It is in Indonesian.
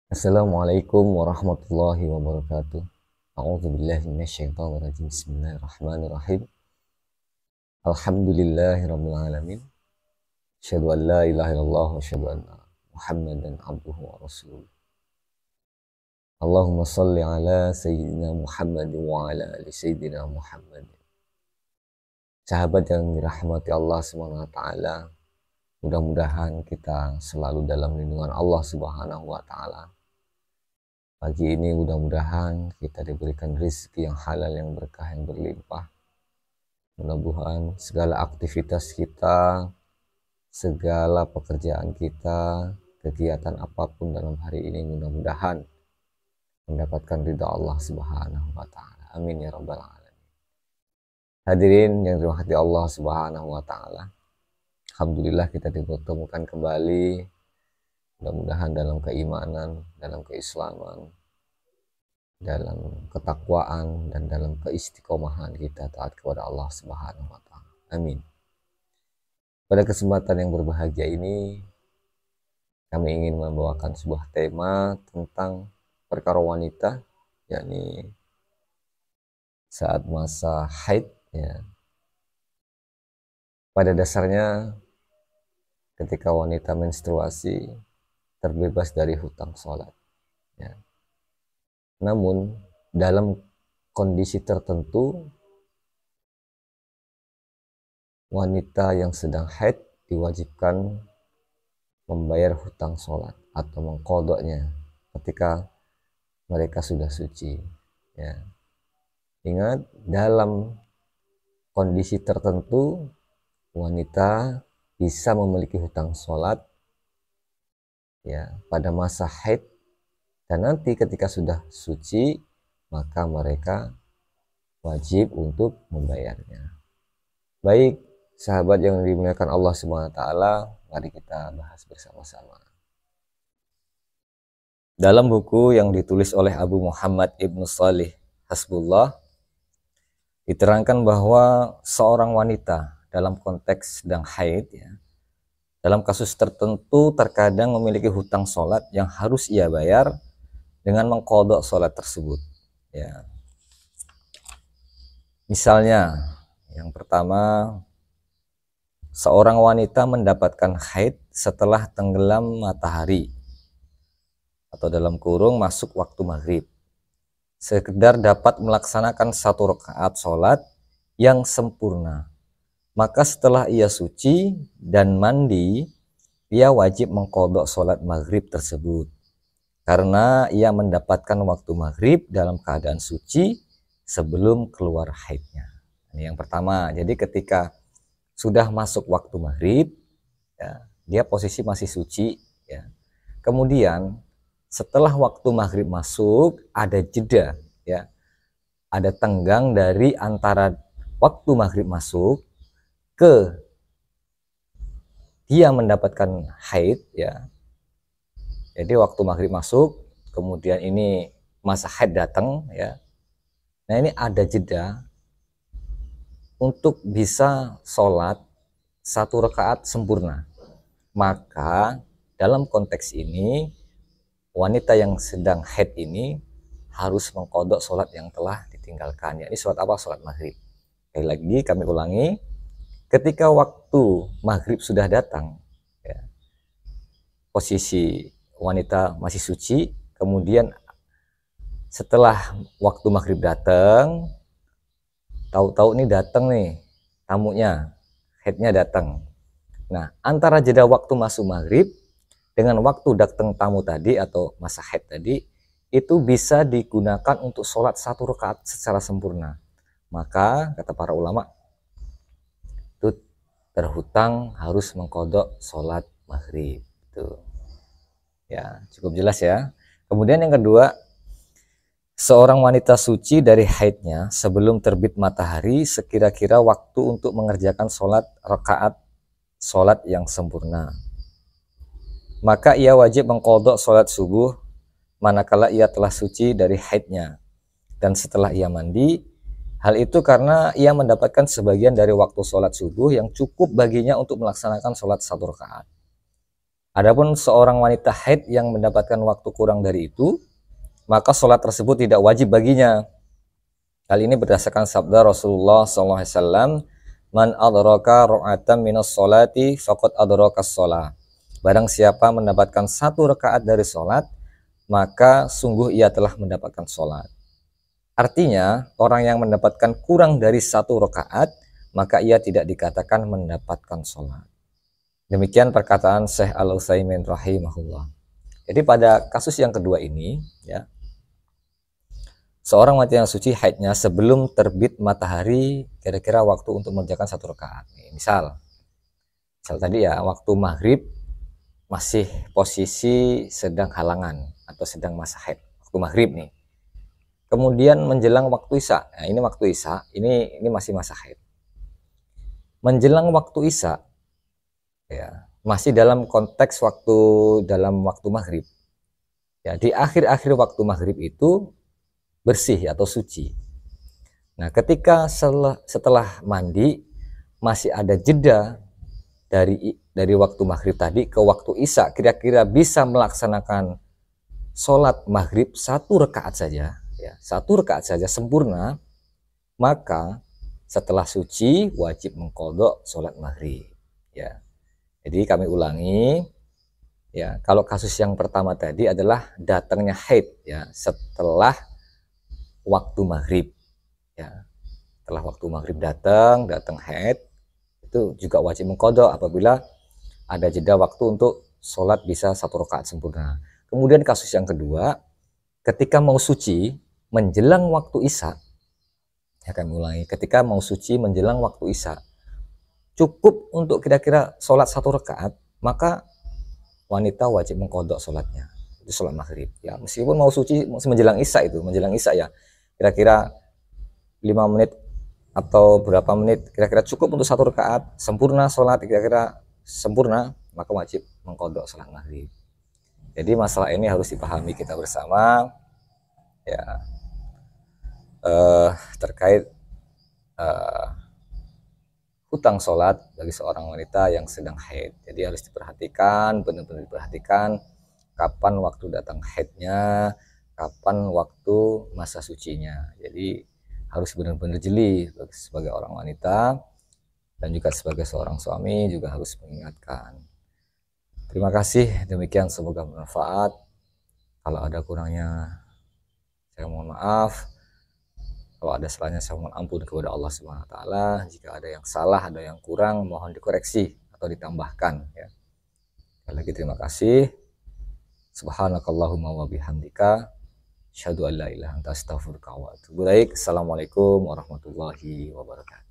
Assalamualaikum warahmatullahi wabarakatuh. A'udzubillahi minasyaitonirrajim. Bismillahirrahmanirrahim. Alhamdulillahirabbil alamin. Asyhadu an la ilaha illallah wa asyhadu anna Muhammadan abduhu wa rasuluh. Allahumma shalli ala sayyidina Muhammad wa ala ali sayyidina Muhammad. Sahabat yang dirahmati Allah Subhanahu wa taala, mudah-mudahan kita selalu dalam lindungan Allah Subhanahu wa taala. Pagi ini mudah-mudahan kita diberikan rezeki yang halal, yang berkah, yang berlimpah. Mudah-mudahan segala aktivitas kita, segala pekerjaan kita, kegiatan apapun dalam hari ini mudah-mudahan mendapatkan ridha Allah Subhanahu wa taala. Amin ya rabbal alamin. Hadirin yang dirahmati Allah Subhanahu wa taala. Alhamdulillah kita dipertemukan kembali. Mudah-mudahan dalam keimanan, dalam keislaman, dalam ketakwaan, dan dalam keistiqomahan kita taat kepada Allah Subhanahu wa taala. Amin. Pada kesempatan yang berbahagia ini, kami ingin membawakan sebuah tema tentang perkara wanita, yakni saat masa haid, ya. Pada dasarnya ketika wanita menstruasi terbebas dari hutang sholat, ya. Namun dalam kondisi tertentu wanita yang sedang haid diwajibkan membayar hutang sholat atau mengqadhanya ketika mereka sudah suci, ya. Ingat, dalam kondisi tertentu wanita bisa memiliki hutang sholat, ya, pada masa haid, dan nanti ketika sudah suci maka mereka wajib untuk membayarnya. Baik, sahabat yang dimuliakan Allah Subhanahu wa taala, mari kita bahas bersama-sama. Dalam buku yang ditulis oleh Abu Muhammad Ibnu Shalih Hasbullah diterangkan bahwa seorang wanita dalam konteks sedang haid, ya, dalam kasus tertentu terkadang memiliki hutang sholat yang harus ia bayar dengan mengqadha sholat tersebut, ya. Misalnya, yang pertama, seorang wanita mendapatkan haid setelah tenggelam matahari atau dalam kurung masuk waktu maghrib, sekedar dapat melaksanakan 1 rakaat sholat yang sempurna. Maka setelah ia suci dan mandi, ia wajib mengqadha sholat maghrib tersebut, karena ia mendapatkan waktu maghrib dalam keadaan suci sebelum keluar haidnya. Ini yang pertama. Jadi ketika sudah masuk waktu maghrib, ya, dia posisi masih suci, ya. Kemudian setelah waktu maghrib masuk, ada jeda, ya, ada tenggang dari antara waktu maghrib masuk ke dia mendapatkan haid, ya. Jadi waktu maghrib masuk, kemudian ini masa haid datang, ya. Nah, ini ada jeda untuk bisa sholat 1 rakaat sempurna. Maka dalam konteks ini wanita yang sedang haid ini harus mengqadha sholat yang telah ditinggalkan. Ya, ini sholat apa? Sholat maghrib. Sekali lagi kami ulangi, ketika waktu maghrib sudah datang, ya, posisi wanita masih suci, kemudian setelah waktu maghrib datang, tahu-tahu nih datang nih tamunya, haidnya datang. Nah, antara jeda waktu masuk maghrib dengan waktu datang tamu tadi atau masa haid tadi, itu bisa digunakan untuk sholat 1 rakaat secara sempurna. Maka kata para ulama, itu terhutang harus mengqadha sholat maghrib. Tuh. Ya, cukup jelas ya. Kemudian yang kedua, seorang wanita suci dari haidnya sebelum terbit matahari sekira-kira waktu untuk mengerjakan sholat rakaat sholat yang sempurna. Maka ia wajib mengqadha sholat subuh manakala ia telah suci dari haidnya dan setelah ia mandi. Hal itu karena ia mendapatkan sebagian dari waktu sholat subuh yang cukup baginya untuk melaksanakan sholat 1 rakaat. Adapun seorang wanita haid yang mendapatkan waktu kurang dari itu, maka sholat tersebut tidak wajib baginya. Hal ini berdasarkan sabda Rasulullah SAW, "Man adraka ra'atan minas sholati faqad adrakas sholat." Barang siapa mendapatkan satu rakaat dari sholat, maka sungguh ia telah mendapatkan sholat. Artinya, orang yang mendapatkan kurang dari satu rakaat, maka ia tidak dikatakan mendapatkan sholat. Demikian perkataan Syekh Al-Utsaimin rahimahullah. Jadi pada kasus yang kedua ini, ya, seorang wanita yang suci haidnya sebelum terbit matahari, kira-kira waktu untuk mengerjakan satu rakaat. Misal tadi ya, waktu maghrib masih posisi sedang halangan atau sedang masa haid, waktu maghrib nih. Kemudian menjelang waktu isya, nah ini waktu isya, ini masih masa haid. Menjelang waktu isya, ya, masih dalam konteks dalam waktu maghrib. Ya, di akhir-akhir waktu maghrib itu bersih atau suci. Nah, ketika setelah mandi masih ada jeda dari waktu maghrib tadi ke waktu isya, kira-kira bisa melaksanakan sholat maghrib satu rakaat saja, ya, satu rakaat saja sempurna, maka setelah suci wajib mengqadha sholat maghrib. Ya. Jadi kami ulangi, ya, kalau kasus yang pertama tadi adalah datangnya haid, ya, setelah waktu maghrib, ya, setelah waktu maghrib datang haid, itu juga wajib mengqadha apabila ada jeda waktu untuk sholat bisa satu rakaat sempurna. Kemudian kasus yang kedua, ketika mau suci menjelang waktu isya, ya, kami ulangi, ketika mau suci menjelang waktu isya, cukup untuk kira-kira sholat satu rakaat, maka wanita wajib mengqadha sholatnya, itu sholat maghrib, ya, meskipun mau suci menjelang isya ya, kira-kira 5 menit atau berapa menit, kira-kira cukup untuk satu rakaat sempurna, sholat kira-kira sempurna, maka wajib mengqadha sholat maghrib. Jadi masalah ini harus dipahami kita bersama, ya, terkait hutang sholat bagi seorang wanita yang sedang haid. Jadi harus diperhatikan, benar-benar diperhatikan kapan waktu datang haidnya, kapan waktu masa sucinya. Jadi harus benar-benar jeli sebagai orang wanita, dan juga sebagai seorang suami juga harus mengingatkan. Terima kasih, demikian, semoga bermanfaat. Kalau ada kurangnya saya mohon maaf. Kalau ada salahnya saya mohon ampun kepada Allah Subhanahu wa taala. Jika ada yang salah, ada yang kurang, mohon dikoreksi atau ditambahkan, ya. Sekali lagi terima kasih. Subhanakallahumma wa bihamdika asyhadu an la ilaha illa anta astaghfiruka wa atubu ilaik. Assalamualaikum warahmatullahi wabarakatuh.